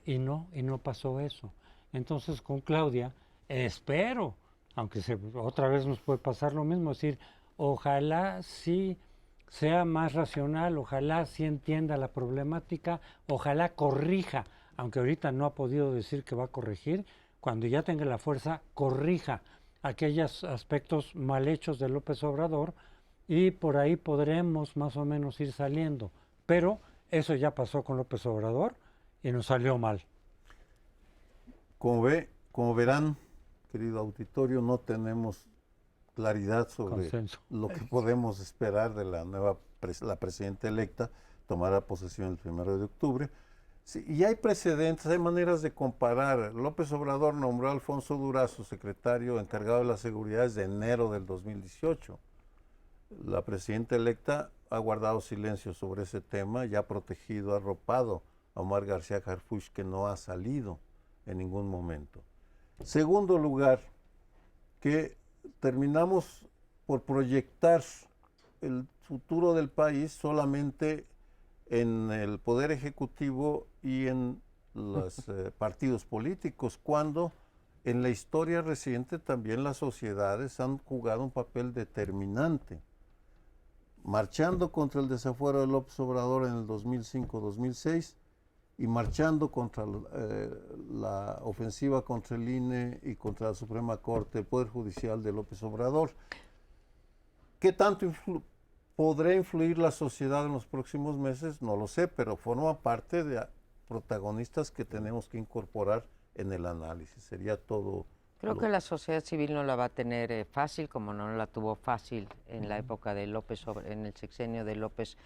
y no pasó eso. Entonces con Claudia espero, aunque otra vez nos puede pasar lo mismo, es decir, ojalá sí sea más racional, ojalá sí entienda la problemática, ojalá corrija, aunque ahorita no ha podido decir que va a corregir, cuando ya tenga la fuerza, corrija aquellos aspectos mal hechos de López Obrador y por ahí podremos más o menos ir saliendo. Pero eso ya pasó con López Obrador y nos salió mal. Como verán, querido auditorio, no tenemos claridad sobre lo que podemos esperar de la presidenta electa. Tomará posesión el 1 de octubre. Sí, y hay precedentes, hay maneras de comparar. López Obrador nombró a Alfonso Durazo secretario encargado de la seguridad desde enero del 2018. La presidenta electa ha guardado silencio sobre ese tema y ha protegido, ha arropado a Omar García Harfuch, que no ha salido en ningún momento. Segundo lugar, que terminamos por proyectar el futuro del país solamente en el Poder Ejecutivo y en los partidos políticos, cuando en la historia reciente también las sociedades han jugado un papel determinante. Marchando contra el desafuero de López Obrador en el 2005-2006 y marchando contra la ofensiva contra el INE y contra la Suprema Corte, el Poder Judicial de López Obrador. ¿Qué tanto podrá influir la sociedad en los próximos meses? No lo sé, pero forma parte de protagonistas que tenemos que incorporar en el análisis. Sería todo. Creo que la sociedad civil no la va a tener fácil, como no la tuvo fácil en la época de en el sexenio de López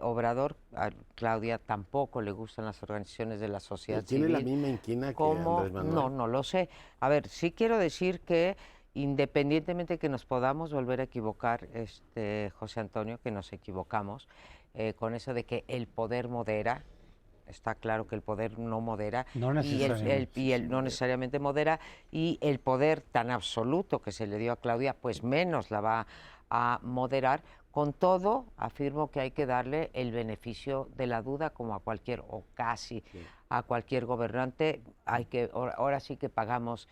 Obrador. A Claudia tampoco le gustan las organizaciones de la sociedad civil. ¿Tiene la misma inquina que Andrés Manuel? No lo sé. A ver, sí quiero decir que independientemente de que nos podamos volver a equivocar, José Antonio, que nos equivocamos, con eso de que el poder modera. Está claro que el poder no modera no no necesariamente modera, y el poder tan absoluto que se le dio a Claudia pues menos la va a moderar. Con todo, afirmo que hay que darle el beneficio de la duda como a cualquier, o casi a cualquier gobernante. Ahora sí que pagamos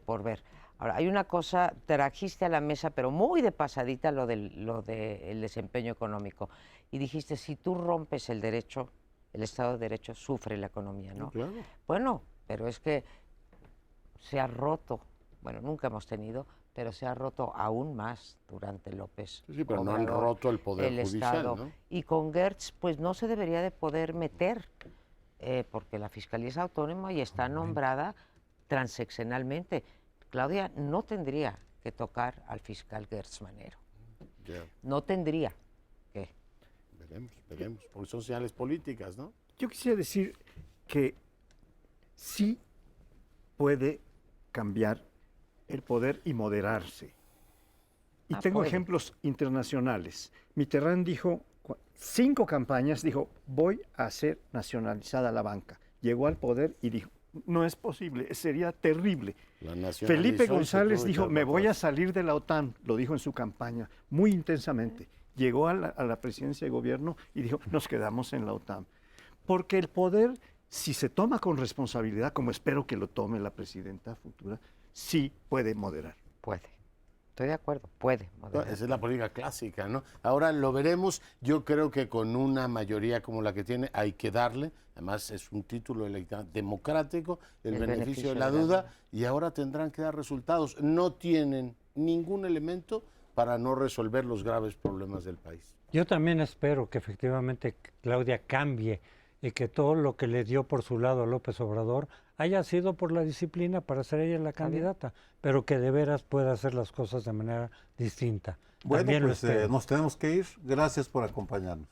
por ver. Ahora, hay una cosa, trajiste a la mesa, pero muy de pasadita, lo del desempeño económico. Y dijiste, si tú rompes el derecho, el Estado de Derecho, sufre la economía, ¿no? Claro. Bueno, pero es que se ha roto, bueno, nunca hemos tenido, pero se ha roto aún más durante López Sí, pero Obrador, no han roto el Poder Judicial, Estado. ¿no? Y con Gertz, pues no se debería de poder meter, porque la Fiscalía es autónoma y está nombrada transeccionalmente. Claudia no tendría que tocar al fiscal Gertz Manero. Ya, No tendría que. veremos, porque son señales políticas, ¿no? Yo quisiera decir que sí puede cambiar el poder y moderarse. Y tengo puede. ejemplos internacionales. Mitterrand dijo, 5 campañas, dijo, voy a hacer nacionalizada la banca. Llegó al poder y dijo, no es posible, sería terrible. La nacionalizó Felipe y se González tuvo que dijo, echar me para voy a atrás. salir de la OTAN, lo dijo en su campaña, muy intensamente. Llegó a la presidencia de gobierno y dijo, nos quedamos en la OTAN. Porque el poder, si se toma con responsabilidad, como espero que lo tome la presidenta futura, sí puede moderar. Puede. Estoy de acuerdo, puede moderar. Esa es la política clásica, ¿no? Ahora lo veremos. Yo creo que con una mayoría como la que tiene hay que darle, además es un título democrático, el beneficio de la duda, y ahora tendrán que dar resultados. No tienen ningún elemento para no resolver los graves problemas del país. Yo también espero que efectivamente Claudia cambie y que todo lo que le dio por su lado a López Obrador haya sido por la disciplina para ser ella la candidata, pero que de veras pueda hacer las cosas de manera distinta. Bueno, También lo pues espero. nos tenemos que ir. Gracias por acompañarnos.